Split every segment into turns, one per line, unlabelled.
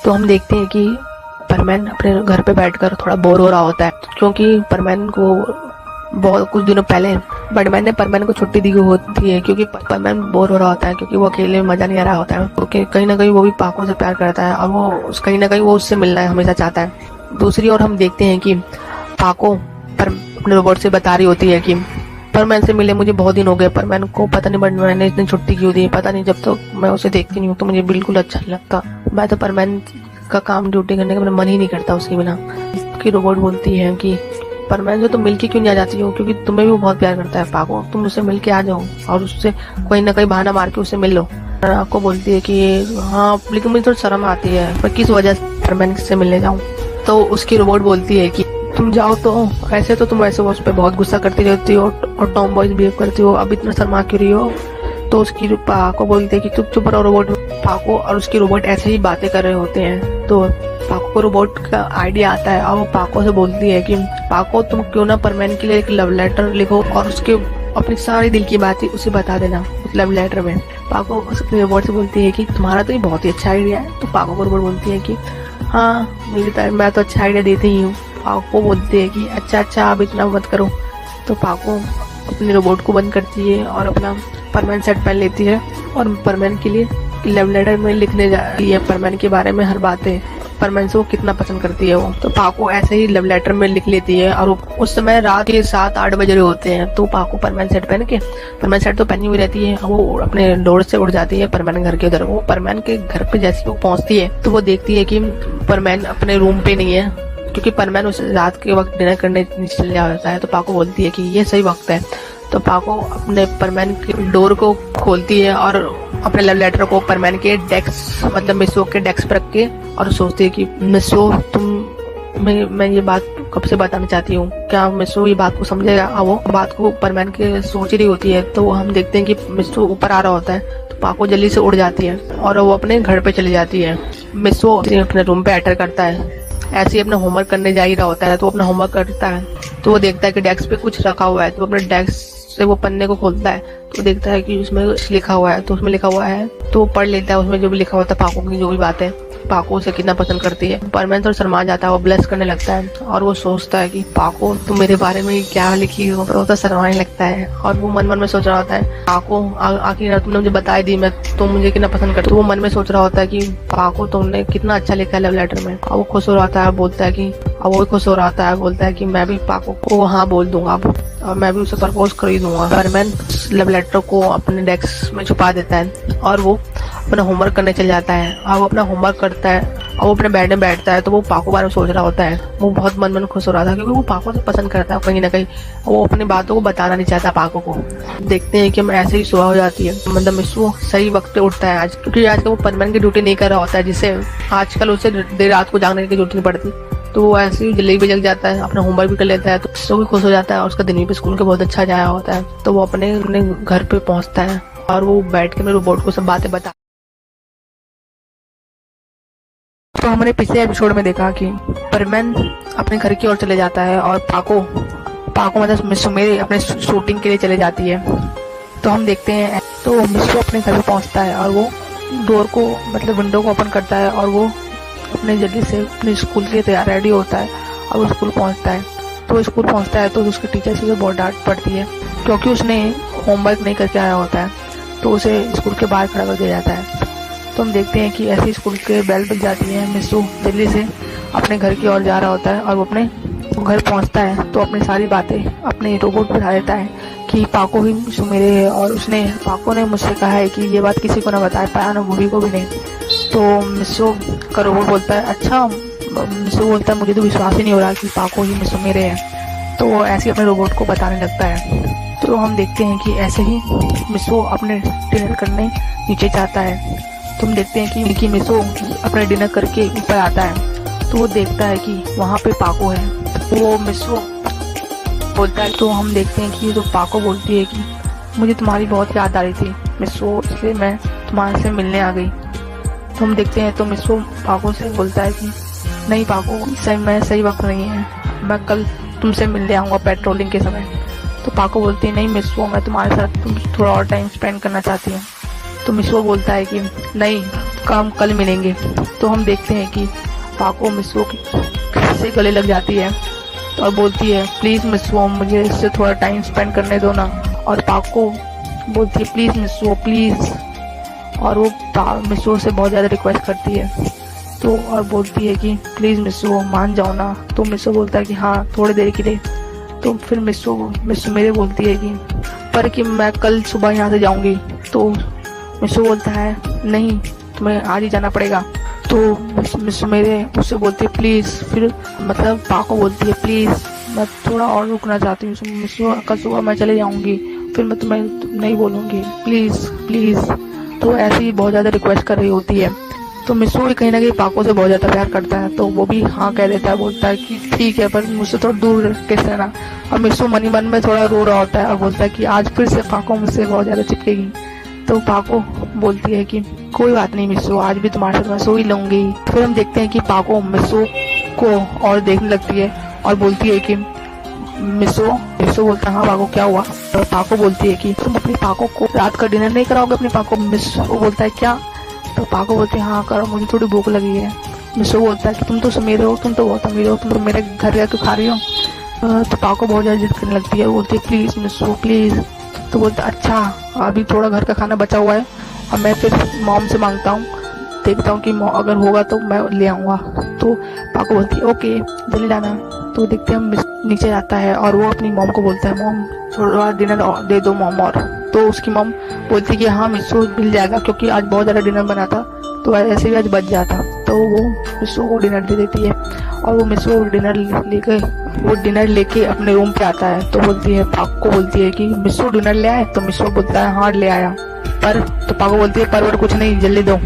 तो हम देखते हैं कि परमैन अपने घर पे बैठकर थोड़ा बोर हो रहा होता है, क्योंकि परमैन को बहुत कुछ दिनों पहले बटमैन ने परमैन को छुट्टी दी होती है, क्योंकि परमैन बोर हो रहा होता है, क्योंकि वो अकेले में मजा नहीं आ रहा होता है, क्योंकि कहीं ना कहीं वो भी पाको से प्यार करता है और वो कहीं ना कहीं वो उससे मिलना है हमेशा चाहता है। दूसरी ओर हम देखते हैं कि पाको अपने रोबोट से बता रही होती है कि परमैन से मिले मुझे बहुत दिन हो गए, परमैन को पता नहीं बटमैन ने इतनी छुट्टी क्यों दी, पता नहीं, जब तक मैं उसे देखती नहीं हूँ तो मुझे बिल्कुल अच्छा नहीं लगता, मैं तो परमैन का काम ड्यूटी करने का मेरा मन ही नहीं करता उसके बिना। की रोबोट बोलती है कि परमैन से तुम मिलके क्यों नहीं आ जाती हो, क्योंकि तुम्हें भी वो बहुत प्यार करता है पाको, तुम उससे मिलके आ जाओ और उससे कोई ना कोई बहाना मार के उससे मिल लो। आपको बोलती है कि हाँ लेकिन मुझे थोड़ी शर्म आती है, मैं किस वजह से परमैन से मिलने जाऊँ। तो उसकी रोबोट बोलती है कि तुम जाओ तो ऐसे तो तुम वैसे उस पर बहुत गुस्सा करती रहती हो और टॉम बॉयज बिहेव करती हो, अब इतना शर्मा क्यों रही हो। तो उसकी पाको बोलती है कि चुप चुप रहो रोबोट। पाको और उसकी रोबोट ऐसे ही बातें कर रहे होते हैं, तो पाको को रोबोट का आइडिया आता है और वो पाको से बोलती है कि पाको तुम क्यों ना परमैन के लिए एक लव लेटर लिखो और उसके अपनी सारी दिल की बातें उसे बता देना उस लव लेटर में। पाको उसके रोबोट से बोलती है कि तुम्हारा तो ये बहुत ही अच्छा आइडिया है। तो पाको को रोबोट बोलती है कि हाँ मैं तो अच्छा आइडिया देती ही हूँ। पाको बोलती है कि अच्छा अब इतना मत करो। तो पाको अपने रोबोट को बंद करती है और अपना परमैन सेट पहन लेती है और परमैन के लिए लव लेटर में लिखने जा रही है परमैन के बारे में हर बातें, परमैन से वो कितना पसंद करती है वो। तो पाको ऐसे ही लव लेटर में लिख लेती है और उस समय रात के 7-8 बजे होते हैं। तो पाको परमैन सेट पहन के, परमैन सेट तो पहनी हुई रहती है, वो अपने डोर से उड़ जाती है परमैन घर के उधर। वो परमैन के घर पे जैसे वो पहुंचती है तो वो देखती है कि परमैन अपने रूम पे नहीं है, क्योंकि परमैन उस रात के वक्त डिनर करने चले जाता है। तो पाको बोलती है कि ये सही वक्त है। तो पाको अपने परमैन के डोर को खोलती है और अपने लव लेटर को परमैन के डेस्क मतलब मिसो के डेस्क पर रख के और सोचती है कि मिसो मैं ये बात कब से बताना चाहती हूँ, क्या मिसो ये बात को समझेगा। वो बात को परमैन के सोच रही होती है तो हम देखते हैं कि मिसो ऊपर आ रहा होता है। तो पाको जल्दी से उड़ जाती है और वो अपने घर पे चली जाती है। मिसो अपने रूम पे एंटर करता है, ऐसे ही अपना होमवर्क करने जा ही रहा होता है। तो अपना होमवर्क करता है तो वो देखता है कि डेस्क पे कुछ रखा हुआ है। तो अपने डेस्क से वो पन्ने को खोलता है तो देखता है कि उसमें लिखा हुआ है। तो उसमें लिखा हुआ है तो वो पढ़ लेता है, उसमें जो भी लिखा हुआ था पाको की जो भी बात है, पाको उसे कितना पसंद करती है। परमैन थोड़ा शर्मा जाता है, वो ब्लश करने लगता है और वो सोचता है कि पाको तुम मेरे बारे में क्या लिखी हो। तो शर्माने लगता है और वो मन में सोच रहा होता है पाको आखिर तुमने मुझे बता दी मैं तुम मुझे कितना पसंद करती। तो वो मन में सोच रहा होता है कि पाको तुमने कितना अच्छा लिखा है लव लेटर में। और वो खुश हो रहा है, बोलता है कि वो भी खुश हो रहा है, बोलता है कि मैं भी पाको को हाँ बोल दूंगा और मैं भी उसे प्रपोज कर ही दूंगा। परमैन लव लेटर को अपने डेस्क में छुपा देता है और वो अपना होमवर्क करने चल जाता है। और वो अपना होमवर्क करता है और वो अपने बेड में बैठता है तो वो पाको बारे में सोच रहा होता है। वो बहुत मन खुश हो रहा था क्योंकि वो पाको से पसंद करता है कहीं ना कहीं, वो अपनी बातों को बताना नहीं चाहता पाको को। देखते हैं कि हम ऐसे ही सुबह हो जाती है, मतलब मिसो सही वक्त पे उठता है आज, क्योंकि आजकल वो परमैन की ड्यूटी नहीं कर रहा होता है, जिससे आजकल उसे देर रात को जागने की जरूरत नहीं पड़ती। तो वो ऐसे ही जल्दी भी जग जाता है, अपना होमवर्क भी कर लेता है। तो मिसो भी खुश हो जाता है और उसका दिन भी स्कूल के बहुत अच्छा जाया होता है। तो वो अपने घर पे पहुंचता है और वो बैठ के मेरे रोबोट को सब बातें बता। तो हमने पिछले एपिसोड में देखा कि परमैन अपने घर की ओर चले जाता है और पाको मतलब मिसो मेरे अपने शूटिंग के लिए चले जाती है। तो हम देखते हैं तो मिसो अपने घर पे पहुंचता है और वो डोर को मतलब विंडो को ओपन करता है और वो अपने जल्दी से अपने स्कूल के लिए तैयार रेडी होता है और वो स्कूल पहुंचता है। तो स्कूल पहुंचता है तो उसके टीचर से बहुत डांट पड़ती है क्योंकि उसने होमवर्क नहीं करके आया होता है, तो उसे स्कूल के बाहर खड़ा कर दिया जाता है। तो हम देखते हैं कि ऐसे स्कूल के बेल बज जाती है। मिसो जल्दी से अपने घर की ओर जा रहा होता है और वो अपने घर पहुंचता है तो अपनी सारी बातें अपने रोबोट पर बता देता है कि पाको ही मिसो मेरे है और पाको ने मुझसे कहा है कि ये बात किसी को ना बताए पाया ना भूवी को भी नहीं। तो मिसो का रोबोट बोलता है अच्छा, मिसो बोलता है मुझे तो विश्वास ही नहीं हो रहा कि पाको ही मिसो मेरे है। तो वो ऐसे अपने रोबोट को बताने लगता है। तो हम देखते हैं कि ऐसे ही मिसो अपने डिनर करने नीचे जाता है। तो हम देखते हैं कि मिसो अपने डिनर करके ऊपर आता है तो वो देखता है कि वहाँ पे पाको है। वो मिसो बोलता है तो हम देखते हैं कि तो पाको बोलती है कि मुझे तुम्हारी बहुत याद आ रही थी मिसो, इसलिए मैं तुम्हारे से मिलने आ गई। तो हम देखते हैं तो मिसो पाको से बोलता है कि नहीं पाको सही वक्त नहीं है, मैं कल तुमसे मिलने आऊँगा पेट्रोलिंग के समय। तो पाको बोलती है नहीं मिसो, मैं तुम्हारे साथ थोड़ा और टाइम स्पेंड करना चाहती हूँ। तो मिसो बोलता है कि नहीं काम कल मिलेंगे। तो हम देखते हैं कि पाको मिसो से गले लग जाती है और बोलती है प्लीज़ मिसो मुझे इससे थोड़ा टाइम स्पेंड करने दो ना। और पाको बोलती है प्लीज़ मिसो प्लीज़, और वो मिसो से बहुत ज़्यादा रिक्वेस्ट करती है तो और बोलती है कि प्लीज़ मिसो मान जाओ ना। तो मिसो बोलता है कि हाँ थोड़ी देर के लिए। तो फिर मिसो मेरे बोलती है कि पर कि मैं कल सुबह यहाँ से जाऊँगी। तो मिसो बोलता है नहीं तुम्हें आज ही जाना पड़ेगा। तो मिसो मेरे उससे बोलती है प्लीज़, फिर मतलब पाको बोलती है प्लीज़ मैं थोड़ा और रुकना चाहती हूँ मिसो, कल सुबह मैं चले जाऊँगी फिर मैं तुम्हें नहीं बोलूँगी प्लीज़ प्लीज़। तो ऐसे ही बहुत ज़्यादा रिक्वेस्ट कर रही होती है। तो मिसो भी कहीं ना कहीं पाको से बहुत ज़्यादा प्यार करता है तो वो भी हाँ कह देता है, बोलता है कि ठीक है पर मुझसे थोड़ा दूर कैसे रहना। और मिसो मन ही मन में थोड़ा रो रहा होता है और बोलता है कि आज फिर से पाको मुझसे बहुत ज़्यादा चिपकेगी। तो पाको बोलती है कि कोई बात नहीं मिसो आज भी तुम्हारे साथ मैं सो ही लूँगी। फिर हम देखते हैं कि पाको मिसो को और देखने लगती है और बोलती है कि मिसो बोलता है हाँ पाको क्या हुआ। तो पाको बोलती है कि तुम अपनी पाको को रात का डिनर नहीं कराओगे अपनी पाको। मिसो बोलता है क्या। तो पाको बोलती है हाँ करो मुझे थोड़ी भूख लगी है। मिसो बोलता है कि तुम तो समीर हो, तुम तो बहुत अमीर हो, तुम तो मेरे घर जाकर खा रही हो। तो पाको बहुत ज़्यादा जिद करने लगती है, बोलती है प्लीज़ मिसो प्लीज़। तो बोलता अच्छा अभी थोड़ा घर का खाना बचा हुआ है और मैं फिर मॉम से मांगता हूँ, देखता हूँ कि अगर होगा तो मैं ले आऊँगा। तो पाको बोलती है ओके जल्दी लाना। तो देखते हैं हम नीचे आता है और वो अपनी मॉम को बोलता है मॉम थोड़ा डिनर दे दो मॉम। और तो उसकी मॉम बोलती है कि हाँ मिसो मिल जाएगा क्योंकि आज बहुत ज़्यादा डिनर बना था तो ऐसे भी आज बच जाता। तो वो मिसो को डिनर दे देती है और वो मिसो डिनर लेके अपने रूम पे आता है। तो बोलती है पाको बोलती है कि मिसो डिनर ले आए। तो मिसो बोलता है हाँ ले आया पर। तो पाको बोलती है पर कुछ नहीं जल्दी दो।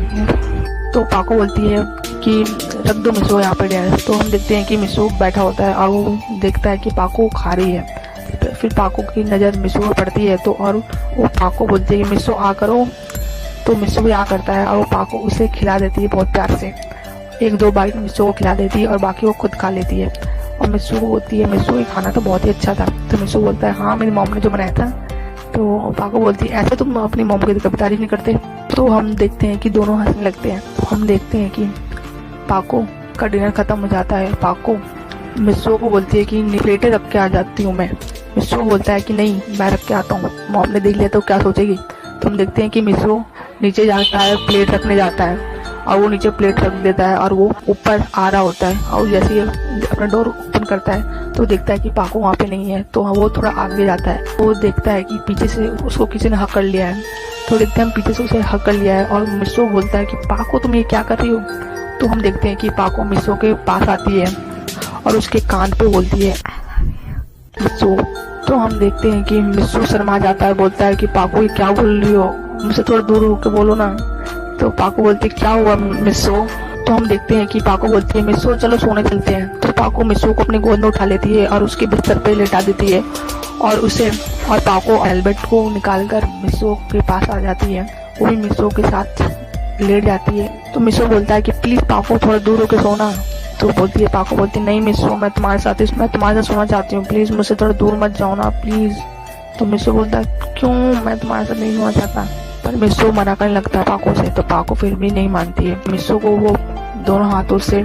तो पाको बोलती है कि रख दो मिसो यहाँ पे डिनर। तो हम देखते हैं कि मिसो बैठा होता है और वो देखता है कि पाको खा रही है। फिर पाको की नज़र मिसो पर पड़ती है तो और वो पाको बोलती है कि मिसो आ करो। तो मिसो भी आ करता है और वो पाको उसे खिला देती है बहुत प्यार से। एक दो बाइट मिसो को खिला देती है और बाकी वो खुद खा लेती है। और मिसो बोलती है मिसो ये खाना तो बहुत ही अच्छा था। तो मिसो बोलता है हाँ मेरी मॉम ने जो बनाया था। तो पाको बोलती है ऐसे तुम अपनी मॉम की कभी तारीफ नहीं करते। तो हम देखते हैं कि दोनों हंसने लगते हैं। हम देखते हैं कि पाको का डिनर खत्म हो जाता है। पाको मिसो को बोलती है कि प्लेटें रख के आ जाती हूँ मैं। मिसो बोलता है कि नहीं मैं रख के आता हूँ, मॉम ने देख लिया तो क्या सोचेगी। तो हम देखते हैं कि मिसो नीचे जाता है प्लेट रखने जाता है और वो नीचे प्लेट रख देता है और वो ऊपर आ रहा होता है और जैसे ही अपना डोर ओपन करता है तो देखता है कि पाको वहाँ पे नहीं है। तो वो थोड़ा आगे जाता है, वो देखता है कि पीछे से उसको किसी ने हक कर लिया है। तो देखते हैं हम पीछे से उसे हक कर लिया है और मिसो बोलता है कि पाको तुम ये क्या कर रही हो। तो हम देखते हैं कि पाको मिसो के पास आती है और उसके कान पे बोलती है मिसो। तो हम देखते हैं कि मिसो शर्मा जाता है, बोलता है कि पाको ये क्या बोल रही हो, मुझसे थोड़ा दूर होकर बोलो ना। तो पाको बोलती है क्या हुआ मिसो। तो हम देखते हैं कि पाको बोलती है मिसो चलो सोने चलते हैं। तो पाको मिसो को अपनी गोद में उठा लेती है और उसके बिस्तर पे लेटा देती है और पाको एल्बर्ट को निकालकर मिसो के पास आ जाती है। वो भी मिसो के साथ लेट जाती है। तो मिसो बोलता है कि प्लीज पाको थोड़ा दूर होकर सोना। तो बोलती है पाको बोलती है नहीं मिसो मैं तुम्हारे साथ सोना चाहती हूँ, प्लीज मुझसे थोड़ा दूर मत जाओ ना प्लीज। तो मिसो बोलता है क्यों मैं तुम्हारे साथ नहीं सोना चाहता। पर मिसो मना करने लगता है पाको से। तो पाको फिर भी नहीं मानती है। मिसो को वो दोनों हाथों से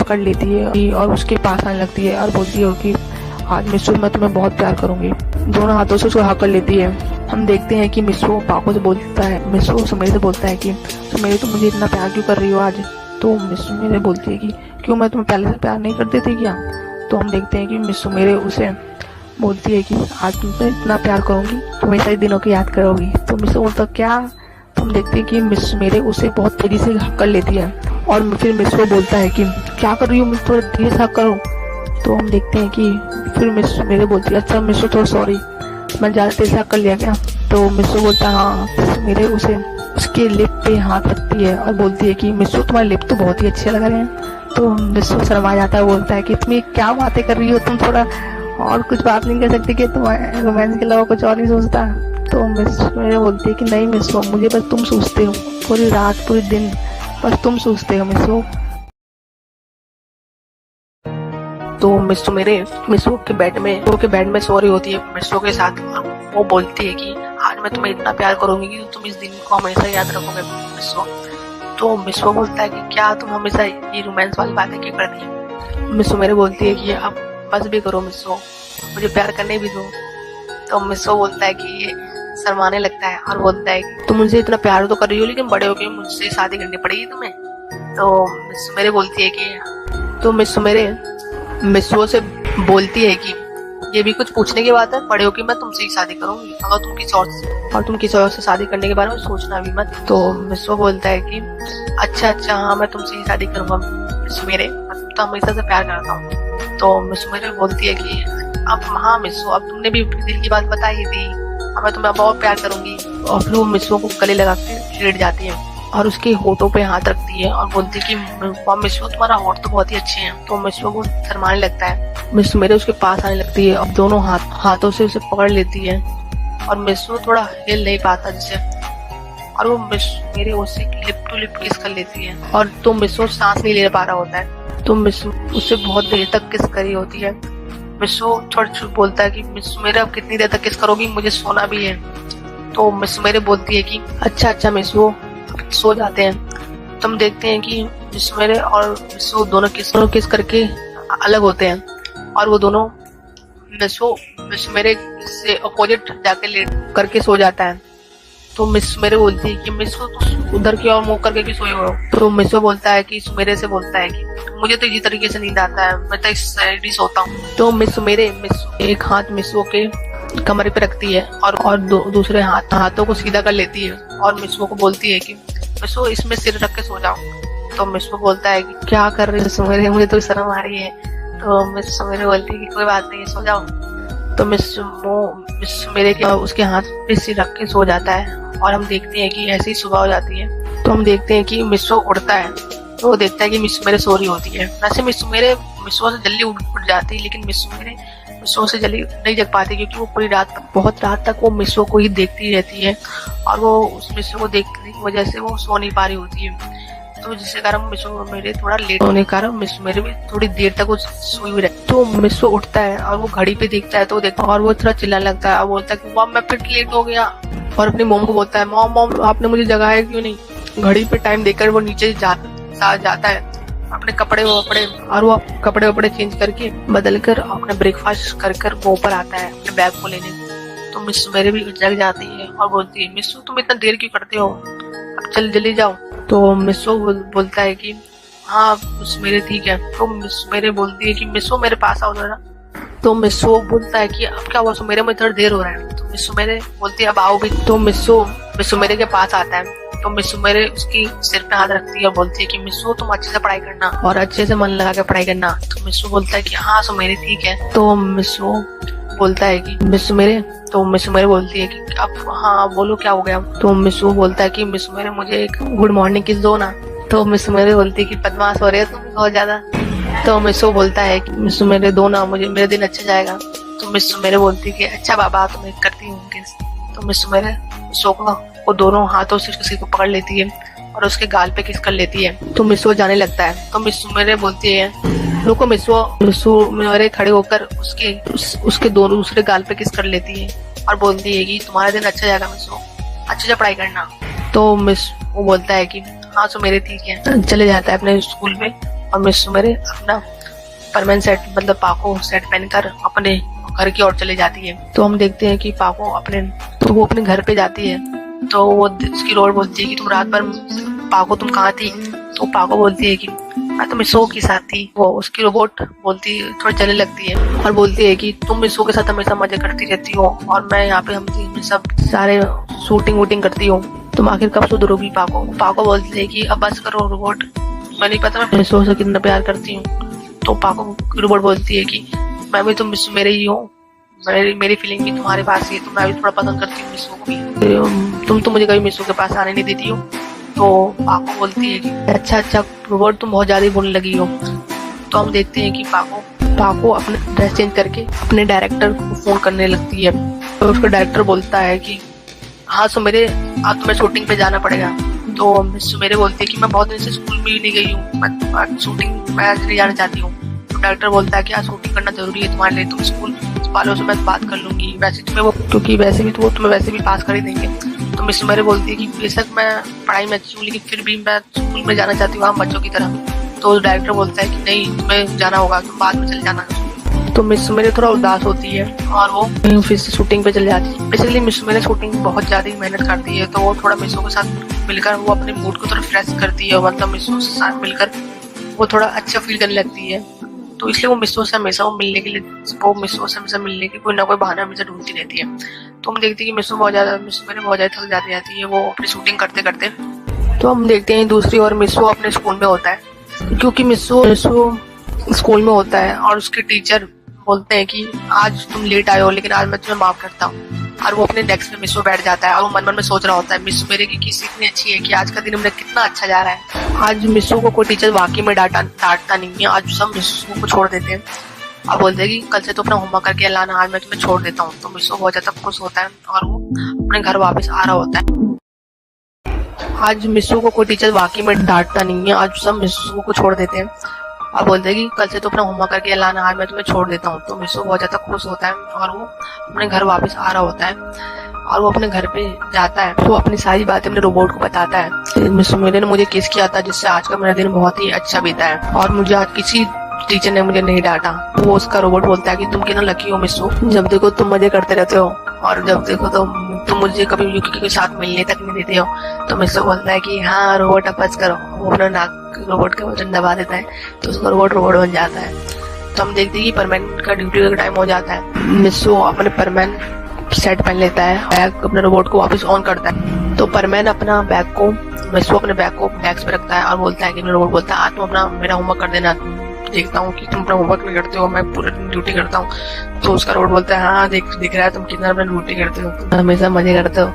पकड़ लेती है और उसके पास आने लगती है और बोलती है कि आज मिसो मैं तुम्हें बहुत प्यार करूंगी। दोनों हाथों से उसको हक कर लेती है। हम देखते हैं कि मिसो पाको से बोलता है, मिसो सुमेरे से बोलता है कि सुमेरे तुम मुझे इतना प्यार क्यों कर रही हो आज। तो मिसो मेरे बोलती है कि क्यों मैं तुम्हें पहले से प्यार नहीं करती थी क्या। तो हम देखते हैं कि मिसो मेरे उसे बोलती है कि आज तुमसे इतना प्यार करूंगी तो हमेशा ही दिनों की याद करोगी। तो मिसो बोलता क्या। तो हम देखते हैं कि मिसो मेरे उसे बहुत तेजी से हक कर लेती है और फिर मिसो बोलता है कि क्या कर रही हो, मुझे थोड़ा धीरे से हक करो। तो हम देखते हैं कि फिर मिसो मेरे बोलती है अच्छा मिसो थोड़ा सॉरी मैं ज़्यादा तेज से हक कर लिया क्या। तो मिसो बोलता है हाँ। मेरे उसे उसके लिप पे हाथ रखती है और बोलती है कि मिसो तुम्हारे लिप तो बहुत ही अच्छे लग रहे हैं। तो मिसो शर्मा जाता है, बोलता है कि तुम क्या बातें कर रही हो, तुम थोड़ा और कुछ बात नहीं कर सकती कि तुम रोमांस के अलावा कुछ और नहीं सोचता। तो मिसो मेरे बोलती है कि नहीं मिसो मुझे बस तुम सोचते हो, पूरी रात पूरे दिन बस तुम सोचते हो मिसो। तो मिसो के बेड में सो रही होती है मिसो के साथ। वो बोलती है कि आज मैं तुम्हें इतना प्यार करूंगी कि तुम इस दिन को हमेशा याद रखोगे मिसो। तो मिसो बोलता है कि क्या तुम हमेशा ये रोमांस वाली बातें क्यों करती हो। मिसो मेरे बोलती है कि अब बस भी करो मिसो, मुझे प्यार करने भी दो। तो मिसो बोलता है कि ये शर्माने लगता है और बोलता है कि तुम मुझसे इतना प्यार तो कर रही हो, लेकिन बड़े हो के मुझसे शादी करनी पड़ेगी तुम्हें। तो मिसो मेरे बोलती है कि तो मिसो मेरे मिसो से बोलती है कि ये भी कुछ पूछने की बात है, बड़े होकर मैं तुमसे ही शादी करूंगी, अगर तुम किसी और से शादी करने के बारे में सोचना भी मत। तो मिसो बोलता है कि अच्छा हाँ, मैं तुमसे ही शादी करूंगा मिसो मेरे, मैं तो हमेशा से प्यार करता हूँ। तो मिसो मेरे बोलती है कि अब हाँ मिसो, अब तुमने भी अपने दिल की बात बताई थी, अब मैं तुम्हें बहुत प्यार करूंगी। और फिर वो मिसो को गले लगा के लेट जाती है और उसके होठों पे हाथ रखती है और बोलती है कि मिसो तुम्हारा होठ तो बहुत ही अच्छे हैं। तो मिसो को शर्माने लगता है। मिसो मेरे उसके पास आने लगती है और दोनों हाथों से उसे पकड़ लेती है और मिसो थोड़ा हिल नहीं पाता जिसे, और वो मिसो मेरे उससे लिप टू लिप किस कर लेती है। और तो मिसो सांस नहीं ले पा रहा होता है, तो मिसो उससे बहुत देर तक किस करी होती है। मिसो थोड़ा बोलता है कि मिसो मेरे अब कितनी देर तक किस करोगी, मुझे सोना भी है। तो मिसो मेरे बोलती है कि अच्छा मिसो सो जाते हैं। तुम देखते हैं कि मिसो मेरे और मिसो दोनों किस करके अलग होते हैं और वो दोनों मिसो मेरे से अपोजिट जाके लेट करके सो जाता है। तो मिसो मेरे बोलती है कि मिसो तो उधर की ओर मुंह करके क्यों सोए हो। तो मिसो बोलता है कि मेरे से बोलता है कि मुझे तो इसी तरीके से नींद आता है, मैं तो इस साइड ही सोता हूँ। तो मिसो एक हाथ मिसो के कमरे पे रखती है और दूसरे हाथों को सीधा कर लेती है और मिसो को बोलती है कि मिसो इसमें सिर रख के सो जाओ। तो मिसो बोलता है कि क्या कर रही है मिसो मेरे, मुझे तो शर्म आ रही है। तो मिसो मेरे बोलती है कि कोई बात नहीं, सो जाओ। तो मिसो मेरे के उसके हाथ पे सिर रख के सो जाता है और हम देखते हैं कि ऐसी सुबह हो जाती है। तो हम देखते हैं कि मिसो उठता है, तो वो देखता है कि मिसो मेरे सो रही होती है। वैसे मिसो से जल्दी उठ जाती है, लेकिन मिसो से जल्दी नहीं जग पाती क्योंकि वो पूरी बहुत रात तक वो मिसो को ही देखती रहती है और वो उस मिसो को देखने की वजह से वो सो नहीं पा रही होती है। तो जिसके कारण मिसो मेरे थोड़ा लेट होने के कारण मिसो मेरे भी थोड़ी देर तक वो सोई हुई रहती। तो मिसो उठता है और वो घड़ी पे देखता है, तो देखता और वो थोड़ा चिल्लाने लगता है और बोलता है कि मॉम मैं फिर लेट हो गया। और अपनी मॉम को बोलता है मॉम आपने मुझे जगाया क्यों नहीं। घड़ी पे टाइम देखकर वो नीचे जाता है अपने कपड़े वपड़े चेंज करके बदल कर अपने ब्रेकफास्ट कर वो ऊपर आता है अपने बैग को लेने। तो मिसो मेरे भी जग जाती है और बोलती है मिसो तुम इतना देर क्यों करते हो, अब जल्दी जाओ। तो मिसो बोलता है कि हाँ मिसो मेरे ठीक है। तो मिसो मेरे बोलती है कि मिसो मेरे पास आओ जरा। तो मिसो बोलता है कि अब क्या हुआ, सो मेरे में थोड़ा देर हो रहा है। तो मिसो मेरे बोलती है अब आओ भी। तो मिसो मेरे के पास आता है। तो मिसो मेरे उसकी सिर पे हाथ रखती है और बोलती है कि मिसो तुम अच्छे से पढ़ाई करना और अच्छे से मन लगा के पढ़ाई करना। तो मिसो बोलता है कि हाँ सो मेरे ठीक है। तो मिसो बोलता है कि मिसो मेरे बोलती है कि अब हाँ बोलो क्या हो गया। तो मिसो बोलता है कि मिसो मेरे मुझे एक गुड मॉर्निंग किस दो ना। तो मिसो मेरे बोलती है कि बदमाश हो रहे हो तुम बहुत ज्यादा। तो मिसो बोलता है कि मिसो मेरे दो ना, मुझे मेरा दिन अच्छा जाएगा। तो मिसो मेरे बोलती है कि अच्छा बाबा तुम्हें करती हूँ किस। तो मिसो मेरे वो दोनों हाथों से किसी को पकड़ लेती है और उसके गाल पे किस कर लेती है। तो मिसो जाने लगता है। तो मिसो मेरे बोलती है रुको। मिसो मेरे खड़े होकर उसके दोनों दूसरे गाल पे किस कर लेती है और बोलती है कि तुम्हारा दिन अच्छा जाएगा मिसो, अच्छे से पढ़ाई करना। तो वो बोलता है कि हाँ सो मेरे ठीक है, चले जाता है अपने स्कूल में। और मिसो मेरे अपना परमानेंट सेट मतलब पाको सेट पहनकर अपने घर की ओर चली जाती है। तो हम देखते हैं कि वो अपने घर पे जाती है। तो वो उसकी रोड बोलती है कि तुम रात भर पाको तुम कहाँ थी। तो पाको बोलती है कि मैं तो मिसो के साथ थी। वो उसकी रोबोट बोलती थोड़ी चलने लगती है और बोलती है कि तुम मिसो के साथ हमेशा मजे करती रहती हो और मैं यहाँ पे हम सब सारे शूटिंग वूटिंग करती हूँ, तुम आखिर कब सुधरोगी। पाको बोलती है कि अब बस करो रोबोट, मैं नहीं पता मैं मिसो से कितना प्यार करती हूँ। तो पाको रोबोट बोलती है कि मैं भी तुम मिसो मेरे ही हूँ, मेरी फीलिंग भी तुम्हारे पास ही है, तो मैं भी थोड़ा पसंद करती हूँ मिसो को भी, तुम तो मुझे कभी मिसो के पास आने नहीं देती हो। तो पाको बोलती है कि अच्छा रोबोट तुम बहुत ज्यादा बोलने लगी हो। तो हम देखते हैं कि पाको अपने ड्रेस चेंज करके अपने डायरेक्टर को फोन करने लगती है। तो उसका डायरेक्टर बोलता है कि हाँ सो मेरे आज तुम्हें शूटिंग पे जाना पड़ेगा। तो मिसो मेरे बोलती है कि मैं बहुत दिन से स्कूल में भी नहीं गई हूँ, मैं शूटिंग में आज नहीं जाना चाहती हूँ। तो डायरेक्टर बोलता है कि आज शूटिंग करना जरूरी है तुम्हारे लिए, तुम स्कूल वालों से मैं बात कर लूंगी, वैसे तुम्हें वो क्योंकि वैसे भी तो वो तुम्हें वैसे भी पास कर ही देंगे। तो मिस मेरे बोलती है कि बेशक मैं पढ़ाई में अच्छी हूँ लेकिन फिर भी मैं स्कूल में जाना चाहती हूँ हम बच्चों की तरह। तो डायरेक्टर बोलता है कि नहीं, तुम्हें जाना होगा, तुम बाद में चले जाना। तो मिस मेरे थोड़ा उदास होती है और वो फिर से शूटिंग पे चले जाती है। बेसिकली मिस मेरे शूटिंग बहुत ज्यादा ही मेहनत करती है, तो वो थोड़ा मिसों के साथ मिलकर वो अपने मूड को थोड़ा फ्रेश करती है, मतलब मिसों के साथ मिलकर वो थोड़ा अच्छा फील करने लगती है। तो इसलिए वो मिसों से हमेशा मिलने के कोई ना कोई बहाना हमेशा ढूंढती रहती है। तो हम देखते हैं कि मिस मेरे बहुत ज्यादा थक जाती रहती है वो अपनी शूटिंग करते करते। तो हम देखते हैं दूसरी ओर मिसो अपने स्कूल में होता है, क्योंकि मिसो स्कूल में होता है और उसके टीचर बोलते हैं कि आज तुम लेट आए हो लेकिन आज मैं तुम्हें माफ करता हूँ। और वो अपने डेस्क में मिसो बैठ जाता है और वो मन मन में सोच रहा होता है मिस मेरे की किसी इतनी अच्छी है कि आज का दिन मेरा कितना अच्छा जा रहा है। आज मिसो को कोई टीचर वाकई में डांटता नहीं है, आज सब मिसो को छोड़ देते हैं और बोलते हैं कि कल से तो अपना होमवर्क करके लाना, आज मैं तुम्हें छोड़ देता हूँ। तो मिसो बहुत ज्यादा खुश होता है और वो अपने घर वापस आ रहा होता है। आज मिसो को कोई टीचर वाकई में डांटता नहीं है, आज सब मिसो को छोड़ देते हैं और बोलते हैं कि कल से तो अपना होमवर्क करके लाना, आज मैं तुम्हें छोड़ देता हूँ। तो मिसो बहुत ज्यादा खुश होता है और वो अपने घर वापस आ रहा होता है और वो अपने घर पे जाता है तो अपनी सारी बातें अपने रोबोट को बताता है। मिस मेरे ने मुझे किस किया था जिससे आज का मेरा दिन बहुत ही अच्छा बीता है और मुझे आज किसी टीचर ने मुझे नहीं डांटा। वो उसका रोबोट बोलता है कि तुम कितना लकी हो मिसो, जब देखो तुम मजे करते रहते हो और जब देखो तो तुम मुझे कभी यूकी के साथ मिलने तक नहीं देते हो। तो मिसो बोलता है कि हाँ रोबोट अब बस करो। वो अपना नाक रोबोट का वजन दबा देता है तो उसका रोबोट बन जाता है। तो हम देखते हैं कि परमैन का ड्यूटी का टाइम हो जाता है। मिसो अपने परमैन सेट पहन लेता है, बैग अपने रोबोट को वापस ऑन करता है। तो परमैन अपना बैग को मिसो अपने बैग को डेस्क पे रखता है और बोलता है कि रोबोट बोलता है आज तुम अपना मेरा होमवर्क कर देना, देखता हूँ कि तुम अपना होमवर्क नहीं करते हो, मैं पूरे दिन ड्यूटी करता हूँ। तो उसका रोबोट बोलता है हाँ दिख रहा है तुम कितना अपना ड्यूटी करते हो, तुम हमेशा मजे करते हो।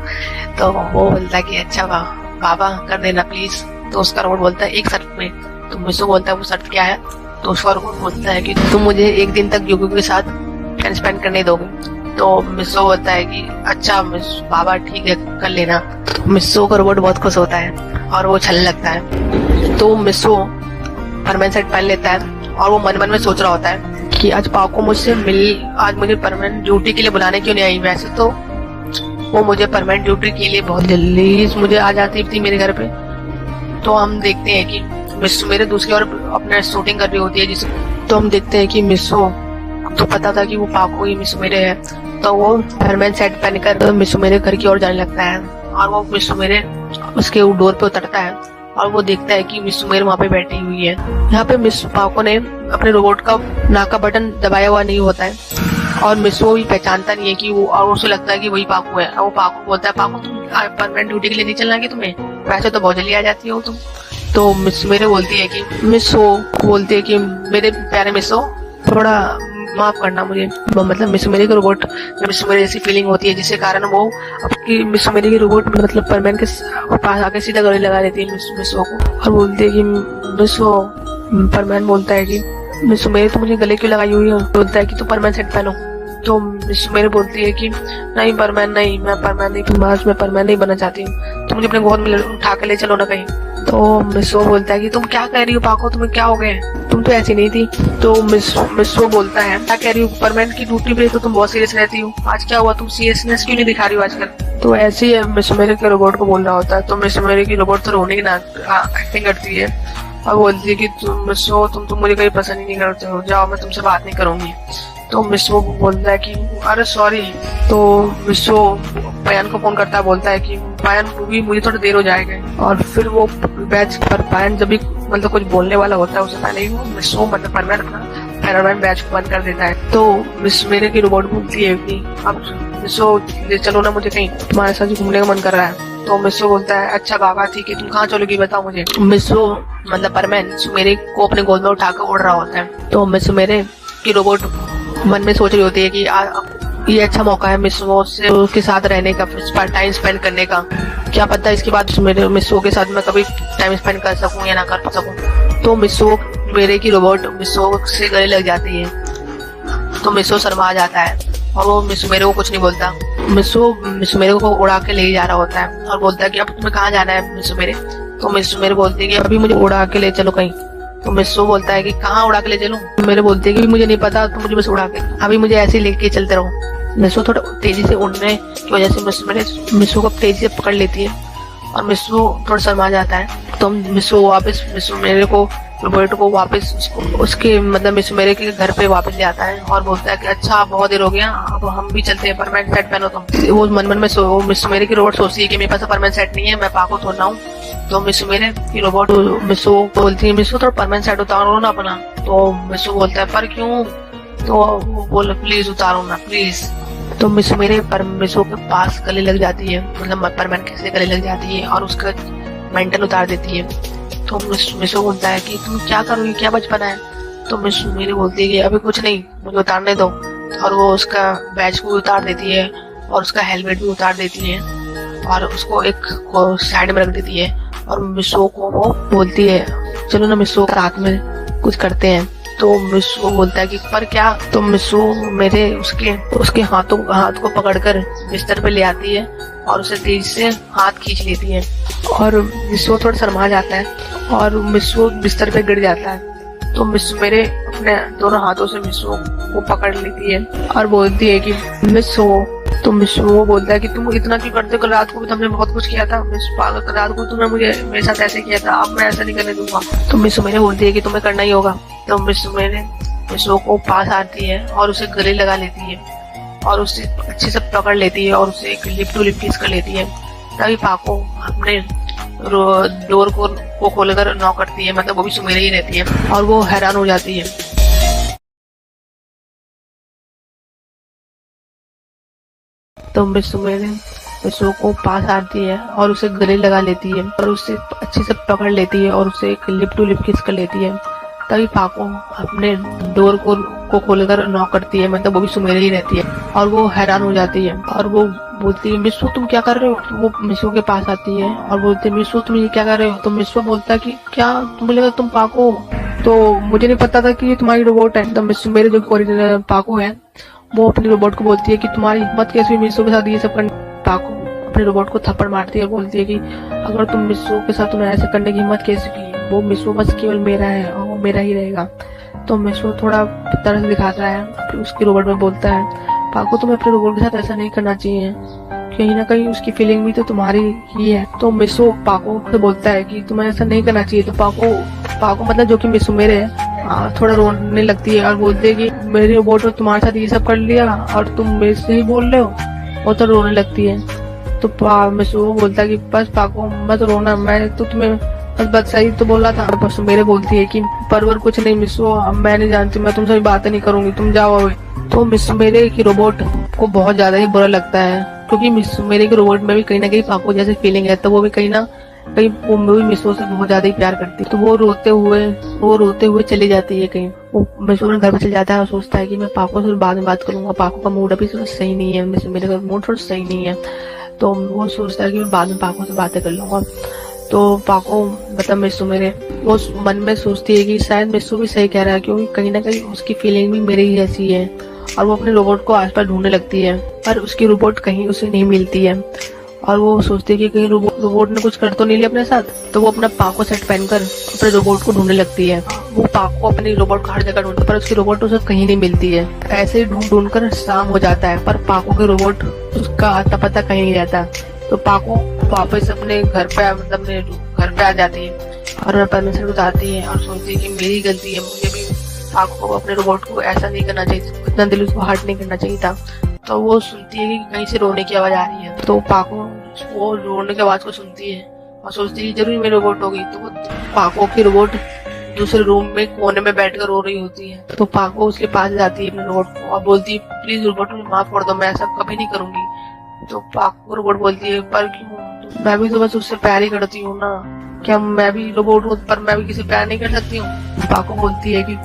तो वो बोलता है कि अच्छा बाबा कर देना प्लीज। तो उसका रोबोट बोलता है एक शर्त में। तो मिसो बोलता है वो शर्त क्या है। तो उसका रोबोट बोलता है कि तुम मुझे एक दिन तक यूकी के साथ टाइम स्पेंड करने दोगे। तो मिसो बोलता है कि अच्छा बाबा ठीक है कर लेना। मिसो का रोबोट बहुत खुश होता है और वो चलने लगता है। तो मिसो परमैन सेट पहन लेता है और वो मन मन में सोच रहा होता है कि आज पाको मुझसे आज मुझे परमानेंट ड्यूटी के लिए बुलाने क्यों नहीं आई। वैसे तो वो मुझे परमानेंट ड्यूटी के लिए बहुत जल्दी मुझे आ जाती थी मेरे घर पे। तो हम देखते हैं कि मिसो मेरे दूसरी ओर अपने शूटिंग कर रही होती है जिसे तो हम देखते हैं कि मिसो तो पता था कि वो पाको ही मिसो मेरे है। तो वो परमानेंट सेट पहनकर मिसो मेरे घर की ओर जाने लगता है और वो मिसो मेरे उसके डोर पे उतरता है और वो देखता है कि मिस मेरे वहाँ पे बैठी हुई है। यहाँ पे मिस पाको ने अपने रोबोट का नाक का बटन दबाया हुआ नहीं होता है और मिसो भी पहचानता नहीं है कि वो, और उसे लगता है कि वही पाको है। और वो पाको बोलता है पाको तुम परमानेंट ड्यूटी के लिए नहीं चलना कि तुम्हें, वैसे तो बहुत जल्दी आ जाती हो तुम। तो मिस मेरे बोलती है कि मेरे प्यारे मिसो थोड़ा माफ करना मुझे, मतलब मिस मेरे के रोबोट मिस मेरे जैसी फीलिंग होती है जिसके कारण वो अपनी मिस मेरे की रोबोट मतलब परमैन के पास आके सीधा गले लगा देती है मिसो को और बोलती है कि मिसो। परमैन बोलता है कि मिसो मेरे तो मुझे गले क्यों लगाई हुई है। बोलता है कि तू परमैन सेट पहनो। तो मिस मेरे बोलती है कि नहीं परमैन नहीं, मैं परमैन नहीं बनना चाहती हूँ, तो मुझे अपने गोद में उठा के ले चलो ना कहीं। तो मिसो बोलता है कि तुम क्या कह रही हो पाको, तुम्हें क्या हो गए, तुम तो ऐसी नहीं थी। तो मिसो बोलता है क्या कह रही हो, परमैन की ड्यूटी पे तो तुम बहुत सीरियस रहती हो, आज क्या हुआ, तुम सीरियसनेस क्यों नहीं दिखा रही हो आजकल। तो ऐसे ही मिस मेरे के रोबोट को बोल रहा होता है। तो मिस मेरे की रोबोट तो रोने की एक्टिंग करती है और बोलती है कि मिसो तुम मुझे कहीं पसंद ही नहीं करते हो, जाओ मैं तुमसे बात नहीं करूंगी। तो मिसो बोलता है कि अरे सॉरी। तो मिसो पायन को फोन करता है, बोलता है कि पायन मुझे थोड़ी देर हो जाएगा। और फिर वो बैच पर पायन जब भी मतलब कुछ बोलने वाला होता है उससे पहले ही वो मिसो मतलब परमैन अपना बैच को बंद कर देता है। तो मिस मेरे की रोबोट बोलती है कि अब मिसो ले चलो ना मुझे कहीं, तुम्हारे साथ घूमने का मन कर रहा है। तो मिसो बोलता है अच्छा बाबा ठीक है, तुम कहाँ चलोगी बताओ मुझे। मिसो मतलब परमैन मेरे को अपने गोद में उठाकर उड़ रहा होता है। तो मिस मेरे की रोबोट मन में सोच रही होती है कि ये अच्छा मौका है मिसो से उसके साथ रहने का, टाइम स्पेंड करने का, क्या पता इसके बाद मेरे मिसो के साथ मैं कभी टाइम स्पेंड कर सकूं या ना कर सकूं। तो मिसो मेरे की रोबोट मिसो से गले लग जाती है। तो मिसो शर्मा जाता है और वो मिसो मेरे को कुछ नहीं बोलता। मिसो मेरे को उड़ा के ले जा रहा होता है और बोलता है कि अब तुम्हें कहाँ जाना है मिसो मेरे। तो मिसो मेरे बोलती है कि अभी मुझे उड़ा के ले चलो कहीं। तो मिसो बोलता है कि कहाँ उड़ा के ले चलूं। मेरे बोलते हैं कि मुझे नहीं पता, तो मुझे बस उड़ा के अभी मुझे ऐसे ही लेके चलते रहो। मिसो थोड़ा तेजी से उड़ने की वजह से मिसो को तेजी से पकड़ लेती है और मिसो थोड़ा शर्मा जाता है। तो मिसो मेरे को रोबोट को वापस उसके मतलब मिसो मेरे के घर पे वापस ले आता है और बोलता है कि अच्छा बहुत देर हो गया, अब हम भी चलते हैं, परमानेंट सेट पहनो तुम। वो मन मन में मिसो मेरे की रोबोट सोचती है कि मेरे पास परमानेंट सेट नहीं है, मैं पाको थोड़ा हूँ। तो मिसो मेरे की रोबोट मिसो बोलती है मिसो थोड़ा परमानेंट सेट उतारो ना अपना। तो मिसो बोलता है पर क्यों? तो वो बोले प्लीज उतारो ना प्लीज। तो मिसो के पास गले लग जाती है, मतलब परमानेंट कैसे गले लग जाती है और उसका मेंटल उतार देती है। तो मिसो बोलता है कि तुम क्या करोगी, क्या बचपना है? तो मिसो मेरे बोलती है कि अभी कुछ नहीं, मुझे उतारने दो। और वो उसका बैच को उतार देती है और उसका हेलमेट भी उतार देती है और उसको एक साइड में रख देती है। और मिसो को वो बोलती है चलो ना मिसो रात में कुछ करते हैं। तो मिसो बोलता है कि पर क्या? तो मिसो मेरे उसके हाथ को पकड़कर बिस्तर पे ले आती है और उसे तेज से हाथ खींच लेती है और मिसो थोड़ा शर्मा जाता है और मिसो बिस्तर पे गिर जाता है। तो मिसो मेरे अपने दोनों हाथों से मिसो को पकड़ लेती है और बोलती है कि मिसो। तो मिसो बोलता है कि तुम इतना क्यों करते हो, कल रात को भी तुमने बहुत कुछ किया था। मिसो पागल, कल रात को तुमने मेरे साथ ऐसे किया था, अब मैं ऐसा नहीं करने दूंगा। तो मिसो मेरे बोलती है कि तुम्हें करना ही होगा। तो मिसो को पास आती है और उसे गले लगा लेती है और उसे अच्छे से पकड़ लेती है और उसे एक लिप टू लिप किस कर लेती है। तभी पाको अपने डोर को खोलकर नॉक करती है, मतलब वो भी सुमेरे ही रहती है और वो हैरान हो जाती है। तो मिसो को पास आती है और उसे गले लगा लेती है और उसे अच्छे से पकड़ लेती है और उसे एक लिप टू लिप किस कर लेती है। तभी पाको अपने डोर को खोलकर नॉक करती है, मतलब वो भी सुमेरे ही रहती है और वो हैरान हो जाती है और वो बोलती है मिसो तुम क्या कर रहे हो? तो वो मिसो के पास आती है और बोलती है मिसो तुम ये क्या कर रहे हो? तो मिसो बोलता है कि क्या तुम बोलेगा तुम पाको? तो मुझे नहीं पता था कि ये तुम्हारी रोबोट है। तो मिसो मेरे जो ओरिजिनल पाको है वो अपनी रोबोट को बोलती है कि तुम्हारी हिम्मत कैसे हुई मिसो के साथ ये सब करने? पाको अपने रोबोट को थप्पड़ मारती है, बोलती है कि अगर तुम मिसो के साथ तुम्हें ऐसे करने की हिम्मत कैसे की? वो मिसो बस केवल मेरा है और वो मेरा ही रहेगा। तो मिसो थोड़ा तरस दिखाता है, उसकी रोबोट में बोलता है पाको तुम्हें अपने रोबोट के साथ ऐसा नहीं करना चाहिए, कहीं ना कहीं उसकी फीलिंग भी तो तुम्हारी ही है। तो मिसो पाको से बोलता है कि तुम्हें ऐसा नहीं करना चाहिए। तो पाको मतलब जो कि मिसो मेरे है थोड़ा रोने लगती है और बोलती है कि मेरे रोबोट ने तुम्हारे साथ ये सब कर लिया और तुम मेरे से ही बोल रहे हो। वो तो रोने लगती है। तो मिसो बोलता है कि बस पाको मत रोना, मैं तो तुम्हें बस सही तो बोला था। बस मेरे बोलती है कि परवर कुछ नहीं मिसो, मैं नहीं जानती, मैं तुमसे बातें नहीं करूंगी, तुम जाओ अभी। तो मिसो मेरे की रोबोट को बहुत ज्यादा ही बुरा लगता है क्योंकि मिसो मेरे के रोबोट में भी कहीं ना कहीं पाको जैसे फीलिंग है। तो वो भी कहीं ना कहीं वो भी मिसो से बहुत ज्यादा ही प्यार करती है। तो वो रोते हुए चली जाती है कहीं। वो मिसो घर पे चल जाता है और सोचता है कि मैं पाको से बाद में बात करूंगा, पाको का मूड अभी सही नहीं है, मेरे का मूड थोड़ा सही नहीं है। तो वो सोचता है कि मैं बाद में पाको से बातें कर लूंगा। तो पाको मतलब मिसो मेरे वो मन में सोचती है कि शायद मिसो भी सही कह रहा है क्योंकि कहीं ना कहीं उसकी फीलिंग भी मेरी ही जैसी है। और वो अपने रोबोट को आसपास ढूंढने लगती है पर उसकी रोबोट कहीं उसे नहीं मिलती है और वो सोचती है कि कहीं रोबोट ने कुछ कर तो नहीं लिया अपने साथ। तो वो अपना पाको सेट पहनकर अपने रोबोट को ढूंढने लगती है। वो पाको अपनी रोबोट को हर जगह ढूंढती है पर उसकी रोबोट उसे कहीं नहीं मिलती है। ऐसे ही ढूंढ कर शाम हो जाता है पर पाको के रोबोट उसका आता पता कहीं नहीं रहता। तो पाको वापस अपने घर पे आ जाती है और परमिशन उतारती है और सोचती है कि मेरी गलती है, मुझे भी पाको अपने रोबोट को ऐसा नहीं करना चाहिए, इतना दिल उसको हर्ट नहीं करना चाहिए था। तो वो सुनती है कि कहीं से रोने की आवाज आ रही है। तो पाको वो रोने की आवाज को सुनती है और सोचती है जरूर मेरी रोबोट होगी। तो वो पाको की रोबोट दूसरे रूम में कोने में बैठकर रो रही होती है। तो पाको उसके पास जाती है अपने रोबोट को और बोलती है प्लीज रोबोट मुझे माफ कर दो, मैं ऐसा कभी नहीं करूंगी। तो पाको रोबोट बोलती है पर क्यों, मैं भी तो बस उससे प्यार ही करती हूँ ना, क्या मैं भी रोबोट हूँ पर मैं भी किसी प्यार नहीं कर सकती हूँ? पाको बोलती है कि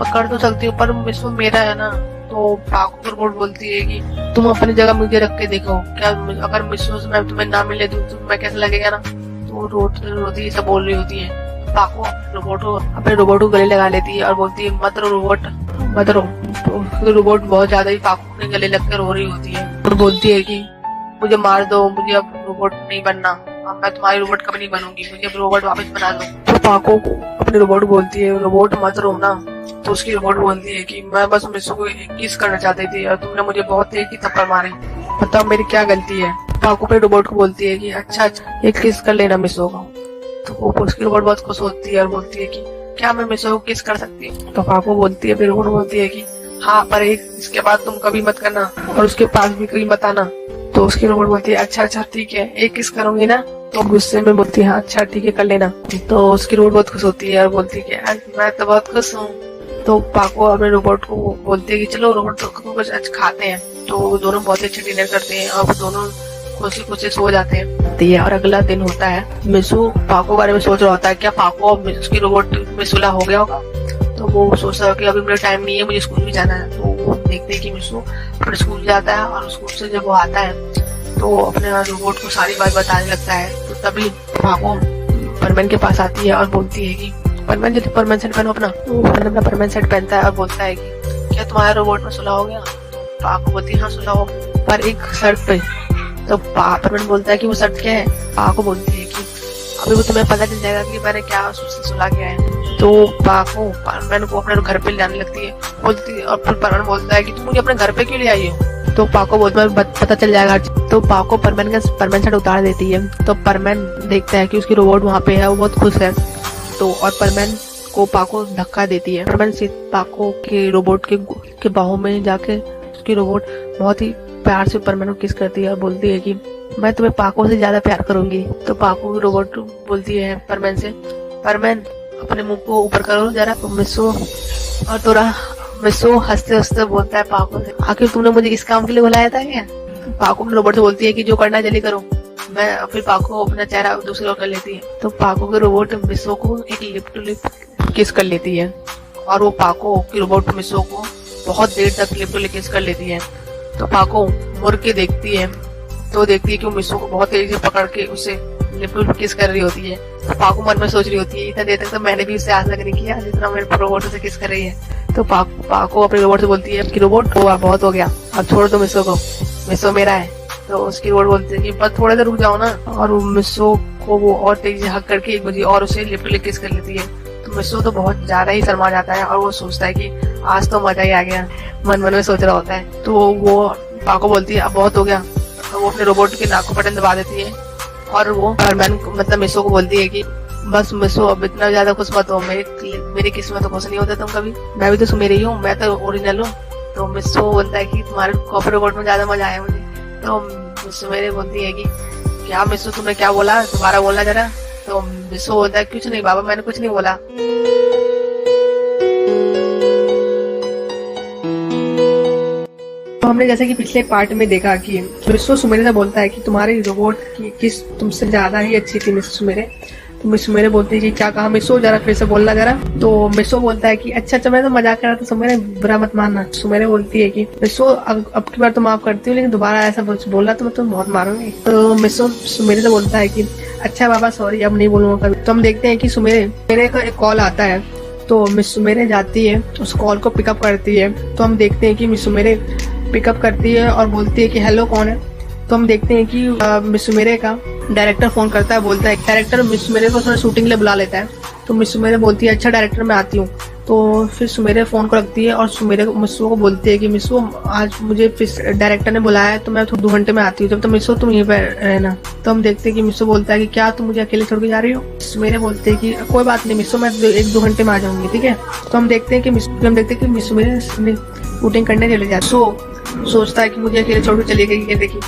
कर तो सकती हूँ पर मिसो मेरा है ना। तो पाको रोबोट बोलती है कि तुम अपनी जगह मुझे रख के देखो, क्या अगर मिसो से मैं तुम्हें ना मिले तो तुम्हें कैसा लगेगा ना। तो रोती सब बोल रही होती है। पाको अपने रोबोट को गले लगा लेती है और बोलती है मत रो रोबोट मत रो। तो रोबोट बहुत ज्यादा ही पाको के गले लगकर रो रही होती है और बोलती है कि मुझे मार दो, मुझे अब रोबोट नहीं बनना, अब मैं तुम्हारी रोबोट कभी नहीं बनूंगी, मुझे अब रोबोट वापस बना दो। तो पाको अपने रोबोट बोलती है रोबोट मत रो ना, तो उसकी रोबोट बोलती है कि मैं बस मिसो को किस करना चाहती थी और तुमने मुझे बहुत तेज की थप्पड़ मारी, बताओ मेरी क्या गलती है। पाको अपने रोबोट को बोलती है कि अच्छा एक किस कर लेना मिसो को। तो वो उसकी रोबोट बहुत खुश होती है और बोलती है कि क्या मैं मिसो को किस कर सकती हूँ। तो पाको बोलती है, फिर रोबोट बोलती है कि हाँ पर एक इसके बाद तुम कभी मत करना और उसके पास भी कभी मत आना। तो उसकी रोबोट बोलती है अच्छा ठीक है, एक किस करूंगी ना। तो गुस्से में बोलती है हाँ अच्छा ठीक है कर लेना। तो उसकी रोबोट बहुत खुश होती है और बोलती है कि मैं तो बहुत खुश हूँ। तो पाको अपने रोबोट को बोलती है कि चलो रोबोट तो कुछ आज खाते हैं। तो वो दोनों बहुत अच्छे डिनर करते हैं और वो दोनों खुशी खुशी सो जाते हैं। और अगला दिन होता है, मिसू पाको बारे में सोच रहा होता है क्या पाको और उसकी रोबोट में सुलह हो गया होगा। तो वो सोचता है कि अभी मेरा टाइम नहीं है, मुझे स्कूल भी जाना है। तो वो देखते हैं कि मिसू अपने स्कूल जाता है और स्कूल से जब वो आता है तो अपने रोबोट को सारी बात बताने लगता है। तो तभी पाको परमैन के पास आती है और बोलती है कि परमैन जल्दी परमैन सेट पहनो अपना। तो परमैन अपना परमैन सेट पहनता है और बोलता है कि क्या तुम्हारे रोबोट में सुलह हो गया। पाको बोलती है हाँ सुलह हो गया पर एक शर्त पे। तो परमैन बोलता है कि वो शर्त क्या है। पाको बोलती है कि अभी वो तुम्हें पता चल जाएगा कि मैंने क्या उससे सुलह किया है। तो पाको परमैन को अपने घर पे ले जाने लगती है बोलती और फिर परमैन बोलता है कि तुम मुझे अपने घर पे क्यों ले आई हो। तो पाको बोलता है पता चल जाएगा। तो पाको परमैन का परमैन सेट उतार देती है। तो परमैन देखता है कि उसकी रोबोट वहाँ पे है, वो बहुत खुश है। तो और परमैन को पाको धक्का देती है। परमैन से पाको के रोबोट के बाहों में जाके उसकी रोबोट बहुत ही प्यार से परमैन को किस करती है और बोलती है कि मैं तुम्हें पाको से ज्यादा प्यार करूंगी। तो पाको की रोबोट बोलती है परमैन से, परमैन अपने मुंह को ऊपर करो जरा। तो मिसो और थोड़ा मिसो हंसते हंसते बोलता है पाको से, आखिर तुमने मुझे इस काम के लिए बुलाया था क्या। पाको अपने रोबोट से बोलती है कि जो करना है जल्दी करो। मैं फिर पाको अपना चेहरा दूसरी ओर कर लेती है। तो पाको के रोबोट मिसो को एक लिप टू लिप किस कर लेती है और वो पाको की रोबोट मिसो को बहुत देर तक लिप टू लिप किस कर लेती है। तो पाको मुड़ के देखती है तो देखती है कि वो मिसो को बहुत तेजी से पकड़ के उसे लिप टू लिप किस कर रही होती है। तो पाको मन में सोच रही होती है इतना देर तक तो मैंने भी उससे आशा नहीं किया जितना मेरे रोबोट से किस कर रही है। तो पाको अपने रोबोट से बोलती है कि रोबोट बहुत हो गया, अब छोड़ दो मिसो को, मिसो मेरा है। तो उसकी रोबोट बोलती है कि बस थोड़ा देर रुक जाओ ना। और वो मिसो को वो और तेजी से हक करके एक बजी और उसे लिप टू लिप किस कर लेती है। तो मिसो तो बहुत ज्यादा ही शर्मा जाता है और वो सोचता है कि आज तो मजा ही आ गया, मन मन में सोच रहा होता है। तो वो पाको बोलती है अब बहुत हो गया। तो वो अपने रोबोट के नाक को बटन दबा देती है और वो परमैन मतलब मिसो को बोलती है कि बस मिसो अब इतना ज्यादा खुश मत हो, मेरी किस्मत तो खुश नहीं होता तुम कभी, मैं भी तो मेरी ही हूँ, मैं तो ओरिजिनल हूँ। तो मिसो बोलता है कि तुम्हारे कॉपी रोबोट में ज्यादा मजा आया मुझे। तो मिसो मेरे बोलती है कि क्या मिसो तुमने क्या बोला, दोबारा बोलना जरा। तो मिसो बोलता है कुछ नहीं बाबा मैंने कुछ नहीं बोला। तो हमने जैसे कि पिछले पार्ट में देखा कि मिसो सुमेरे से बोलता है कि तुम्हारी रोबोट की किस तुमसे ज्यादा ही अच्छी थी मिसो सुमेरे। तो मिस सुमेरे बोलती है कि क्या कहा मिसो, जरा फिर से बोलना जरा। तो मिसो बोलता है कि अच्छा मैं तो मजाक कर रहा था सुमेरे, बुरा मत मानना। सुमेरे बोलती है कि मिसो अब की बार तो माफ करती हूँ लेकिन दोबारा ऐसा बोलना तो मैं तो बहुत मारूंगी। तो मिसो सुमेरे से बोलता है कि अच्छा बाबा सॉरी अब नहीं बोलूंगा कभी। तो हम देखते हैं कि सुमेरे का एक कॉल आता है। तो मिस सुमेरे जाती है उस कॉल को पिकअप करती है। तो हम देखते हैं कि मिस सुमेरे पिकअप करती है और बोलती है कि हेलो कौन है। तो हम देखते हैं कि मिस सुमेरे का डायरेक्टर फोन करता है, बोलता है डायरेक्टर मिस सुमेरे को थोड़ा शूटिंग के लिए बुला लेता है। तो मिस सुमेरे बोलती है अच्छा डायरेक्टर मैं आती हूँ। तो फिर सुमेरे फोन को रखती है और सुमेरे मिसो को बोलती है कि मिसो आज मुझे डायरेक्टर ने बुलाया है तो मैं 2 घंटे में आती हूँ, जब तो मिसो तुम यहीं पर रहना। तो हम देखते हैं कि मिसो बोलता है कि क्या तुम मुझे अकेले छोड़ के जा रही हो। सुमेरे बोलते हैं कि कोई बात नहीं मिसो, मैं 1-2 घंटे में आ जाऊंगी ठीक है। तो हम देखते हैं कि मिसो मेरे शूटिंग करने चले जाते। सोचता है कि मुझे अकेले छोड़ के चली गई है देखिए।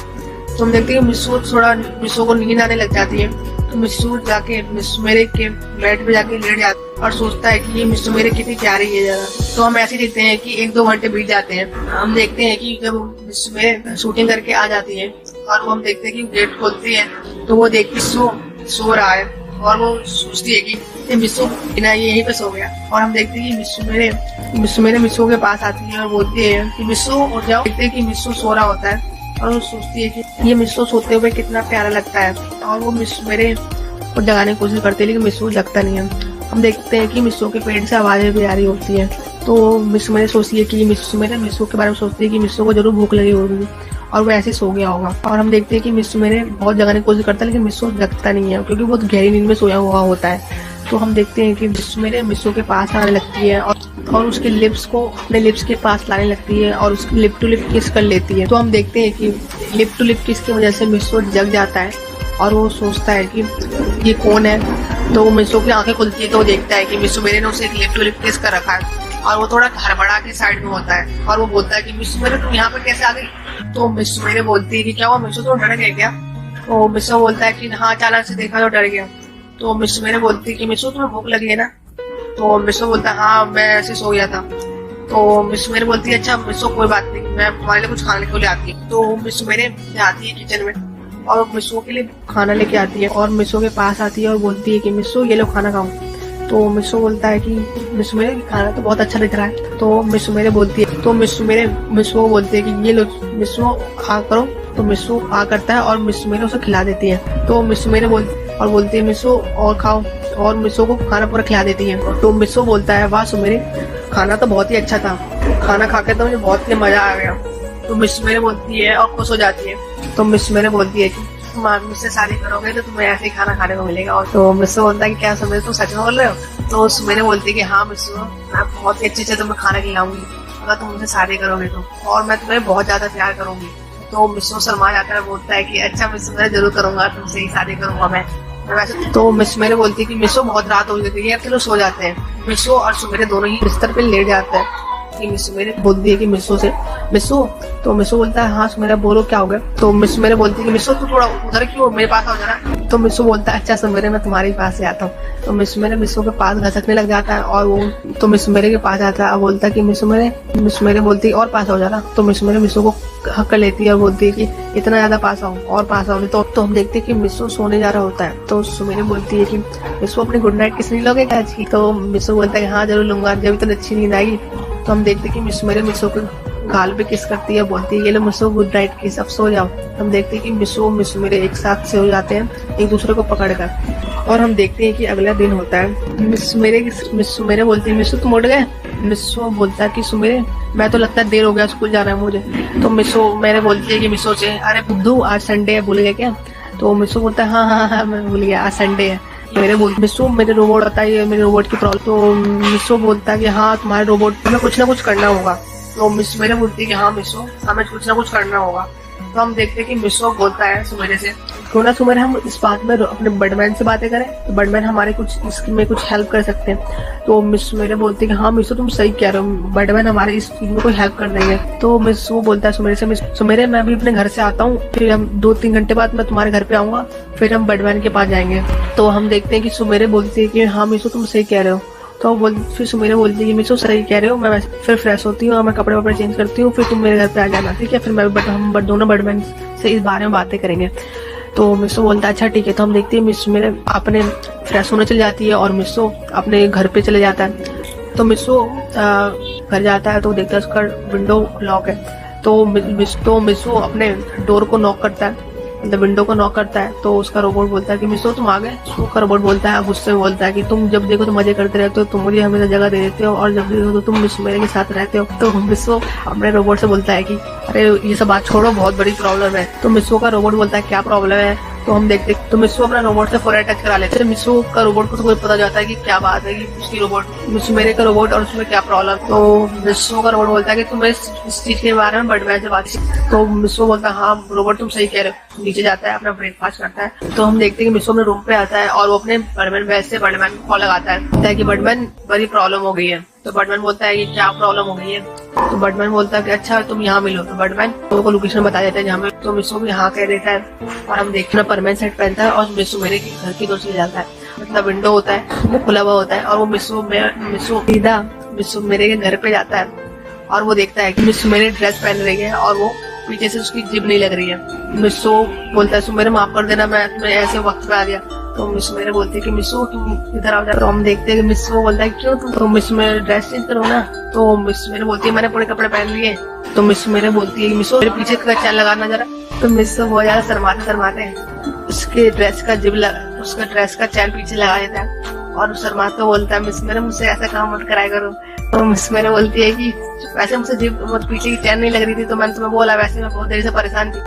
तो हम देखते हैं मिसो को नींद आने लग जाती है। तो मिसो जाके मिसुमेरे के बेड पे जाके लेट जाता है और सोचता है कि ये मिसुमेरे कितनी प्यारी है जरा। तो हम ऐसे देखते हैं कि 1-2 घंटे बीत जाते हैं। हम देखते हैं कि जब मिसुमेरे शूटिंग करके आ जाती है और वो हम देखते हैं कि गेट खोलती है तो वो देखती सो रहा है और वो सोचती है कि मिसो बिना यहीं पे सो गया। और हम देखते हैं कि मिसुमेरे मिसो के पास आती है और बोलती है कि मिसो उठ जाओ। देखते हैं कि मिसो सो रहा होता है और वो सोचती है कि ये मिसो सोते हुए कितना प्यारा लगता है और वो मिसुमेरे को जगाने की कोशिश करती है लेकिन मिसो जगता नहीं है। हम देखते हैं कि मिसो के पेट से आवाजें भी आ रही होती है। तो मिसुमेरे सोचती है कि मिसो के बारे में सोचती है कि मिसो को जरूर भूख लगी होगी और वो ऐसे सो गया होगा। और हम देखते हैं कि मिसुमेरे बहुत जगाने की कोशिश करता है लेकिन मिसो जगता नहीं है क्योंकि बहुत गहरी नींद में सोया हुआ होता है। तो हम देखते हैं कि मिसुमेरे मिसो के पास आने लगती है और और उसके लिप्स को अपने लिप्स के पास लाने लगती है और उसकी लिप टू लिप किस कर लेती है। तो हम देखते हैं कि लिप टू लिप किस की वजह से मिस्सो जग जाता है और वो सोचता है कि ये कौन है। तो मिस्सो की आंखें खुलती है तो वो देखता है कि मिस्सो मेरे ने उसे एक लिप टू लिप किस कर रखा है और वो थोड़ा हड़बड़ा के साइड में होता है और वो बोलता है कि मिस्सो मेरे तुम यहाँ पे कैसे आ गई। तो मिस्सो मेरे बोलती है कि क्या हुआ मिस्सो, तो डर गए क्या। तो मिस्सो बोलता है कि हाँ अचानक से देखा तो डर गया। तो मिस्सो मेरे बोलती है कि मिस्सो तुम्हें भूख लगी है ना। तो मिस्सो बोलता है हाँ मैं ऐसे सो गया था। तो मिस्सो मेरे बोलती है अच्छा मिस्सो कोई बात नहीं, मैं तुम्हारे लिए कुछ खाने को ले आती हूँ। तो मिस्सो मेरे आती है किचन में और मिस्सो के लिए खाना लेके आती है और मिस्सो के पास आती है और बोलती है कि मिस्सो ये लो खाना खाओ। तो मिस्सो बोलता है कि मिस्सो मेरे खाना तो बहुत अच्छा दिख रहा है। तो मिस्सो मेरे बोलती है, तो मिस्सो मेरे मिस्सो को बोलती है कि ये लो मिस्सो आ करो। तो मिस्सो आ करता है और मिस्सो मेरे उसे खिला देती है। तो मिस्सो मेरे बोलती है मिस्सो और खाओ और मिस्सो को खाना पूरा खिला देती है। तो मिस्सो बोलता है वाह सुमेरे खाना तो बहुत ही अच्छा था, खाना खाकर तो मुझे बहुत ही मजा आ गया। तो मिस्सो मेरे बोलती है और खुश हो जाती है। तो मिस्सो मेरे बोलती है कि तुम मुझसे शादी करोगे तो तुम्हें ऐसे ही खाना खाने को मिलेगा। और तो मिस्सो बोलता है कि क्या सुमेरे तुम सच में बोल रहे हो। तो सुमेरे बोलती है कि हाँ मिस्सो मैं बहुत ही अच्छे से तुम्हें खाना खिलाऊंगी अगर तुम मुझसे शादी करोगे तो, और मैं तुम्हें बहुत ज्यादा प्यार करूंगी। तो मिस्सो शर्मा जाकर बोलता है कि अच्छा मिस्सो मैं जरूर करूंगा, तुमसे ही शादी करूंगा मैं वैसे। तो मिस्सो मेरे बोलती है कि मिस्सो बहुत रात हो गई है, चलो सो जाते हैं। मिस्सो और सुमेरे दोनों ही बिस्तर पे लेट जाते हैं। कि मिस्सो मेरे बोलती है कि मिस्सो से मिस्सो। तो मिस्सो बोलता है हाँ सुमेरा बोलो क्या हो गया। तो मिस्सो मेरे बोलती है कि मिस्सो तू थोड़ा उधर क्यों मेरे पास आओ जरा। तो मिस्सो बोलता है अच्छा सुमेरे मैं तुम्हारे पास से आता हूँ। तो मिस्सो मेरे मिस्सो के पास घसकने लग जाता है और वो तो मिस्सो मेरे के पास आता है और बोलता है कि मिस्सो मेरे बोलती है और पास हो जाना। तो मिस्सो मेरे मिस्सो को हक कर लेती है और बोलती है कि इतना ज्यादा पास आओ और पास आओ। तो हम देखते हैं कि मिस्सो सोने जा रहा होता है। तो सुमेरे बोलती है कि मिस्सो अपनी गुड नाइट किस नहीं लोगे आज की। तो मिस्सो बोलता है हाँ जरूर लूंगा, जब इतनी अच्छी नींद आएगी। तो हम देखते हैं कि मिस्सो मेरे मिस्सो के गाल पे किस करती है, बोलती है ये लो मिस्सो गुड नाइट किस, अब सो जाओ। हम देखते हैं कि मिस्सो मेरे एक साथ से हो जाते हैं एक दूसरे को पकड़कर। और हम देखते हैं कि अगला दिन होता है। मिस्सो मेरे बोलती है मिस्सो तुम उठ गए। मिस्सो बोलता है कि सुमेरे मैं तो लगता है देर हो गया, स्कूल जाना है मुझे। तो मिस्सो मेरे बोलती है कि मिस्सो से अरे बुद्धू आज संडे है भूल गए क्या। तो मिस्सो बोलता है हाँ मैं भूल गया आज संडे है। मिस्सो मेरे रोबोट आता है मेरे रोबोट की प्रॉब्लम। तो मिस्सो बोलता है कि हाँ तुम्हारे रोबोट में कुछ ना कुछ करना होगा। तो मिस्सो मेरे बोलती है कि हाँ मिस्सो हमें कुछ ना कुछ करना होगा। तो हम देखते हैं कि मिस्सो बोलता है सुमेरे से क्यों ना सुमेरे हम इस बात में अपने बर्डमैन से बातें करें, तो बर्डमैन हमारे कुछ इसमें कुछ हेल्प कर सकते हैं। तो मिस्सो मेरे बोलती है कि हाँ मिस्सो तुम सही कह रहे हो, बर्डमैन हमारे इस चीज में कोई हेल्प कर देंगे। तो मिस्सो बोलता है सुमेरे से सुमेरे मैं भी अपने घर से आता हूँ, फिर हम 2-3 घंटे बाद मैं तुम्हारे घर पे आऊंगा, फिर हम बर्डमैन के पास जाएंगे। तो हम देखते हैं कि सुमेरे बोलती है कि हाँ मिस्सो तुम सही कह रहे हो। तो फिर सुमेरे बोलती है कि मिस्सो सही कह रहे हो, मैं वैसे फिर फ्रेश होती हूँ और मैं कपड़े वपड़े चेंज करती हूँ, फिर तुम मेरे घर पे आ जाना ठीक है। फिर हम दोनों बर्डमैन से इस बारे में बातें करेंगे। तो मिस्सो बोलता है अच्छा ठीक है। तो हम देखते हैं मिस्सो मेरे अपने फ्रेश होने चली जाती है और मिस्सो अपने घर पे चले जाता है। तो मिस्सो घर जाता है तो देखता है उसका विंडो लॉक है। तो मिस्सो अपने डोर को नॉक करता है, मतलब विंडो को नॉक करता है। तो उसका रोबोट बोलता है कि मिस्सो तुम आ गए। उसका रोबोट बोलता है गुस्से में बोलता है कि तुम जब देखो तो मजे करते रहते हो, तुम मुझे हमेशा जगह दे देते हो और जब देखो तो तुम मिस्सो मेरे के साथ रहते हो। तो मिस्सो अपने रोबोट से बोलता है कि अरे ये सब बात छोड़ो बहुत बड़ी प्रॉब्लम है। तो मिस्सो का रोबोट बोलता है क्या प्रॉब्लम है। तो हम देखते तो मिस्सो अपना रोबोट से फोरेट टच करा लेते हैं। मिस्सो का रोबोट को तो कोई पता जाता है कि क्या बात है कि उसकी रोबोट मिस्सो मेरे का रोबोट और उसमें क्या प्रॉब्लम। तो मिस्सो का रोबोट बोलता है कि तुम्हें इस चीज के बारे में बर्डमैन से बात। तो मिस्सो बोलता है हाँ रोबोट तुम सही कह रहे हो। नीचे जाता है अपना ब्रेकफास्ट करता है। तो हम देखते हैं कि मिस्सो अपने रूम पे आता है और वो अपने बर्डमैन बैग से बर्डमैन को कॉल लगाता है कि बर्डमैन बड़ी प्रॉब्लम हो गई है। तो बर्डमैन बोलता है कि क्या प्रॉब्लम हो गई है। तो बर्डमैन बोलता है कि अच्छा तुम यहाँ मिलो। तो बर्डमैन को लोकेशन बता देता है जहाँ में। तो मिस्सो भी हाँ कह देता है और हम देखते हैं परमैन सेट पहनता है और मिस्सो मेरे घर की तरफ चले जाता है। मतलब विंडो होता है वो खुला हुआ होता है और वो मिस्सो सीधा मिस्सो मेरे के घर पे जाता है और वो देखता है कि मिस्सो मेरे ड्रेस पहन रही है और वो पीछे से उसकी जिप नहीं लग रही है। मिस्सो बोलता है सुमेरे माफ कर देना मैं तुम्हें ऐसे वक्त पे आ गया। तो मिस्सो मेरे बोलती है कि मिस्सो तुम इधर आ जाओ। तो हम देखते हैं कि मिस्सो बोलता है क्यों तुम। तो मिस्सो मेरे ड्रेस चेंज करो ना। तो मिस्सो मेरे बोलती है मैंने पूरे कपड़े पहन लिए। तो मिस्सो मेरे बोलती है कि मिस्सो मेरे पीछे का चैन लगाना जरा। तो मिस्सो बहुत ज्यादा शर्माते उसके ड्रेस का चैन पीछे लगा देता है और शर्माते बोलता है मिस्सो मेरे मुझसे ऐसा काम मत कराया करो। तो मिस्सो मेरे बोलती है कि वैसे मुझसे जिप पीछे की चैन नहीं लग रही थी तो मैंने तुम्हें बोला, वैसे मैं बहुत देर से परेशान थी।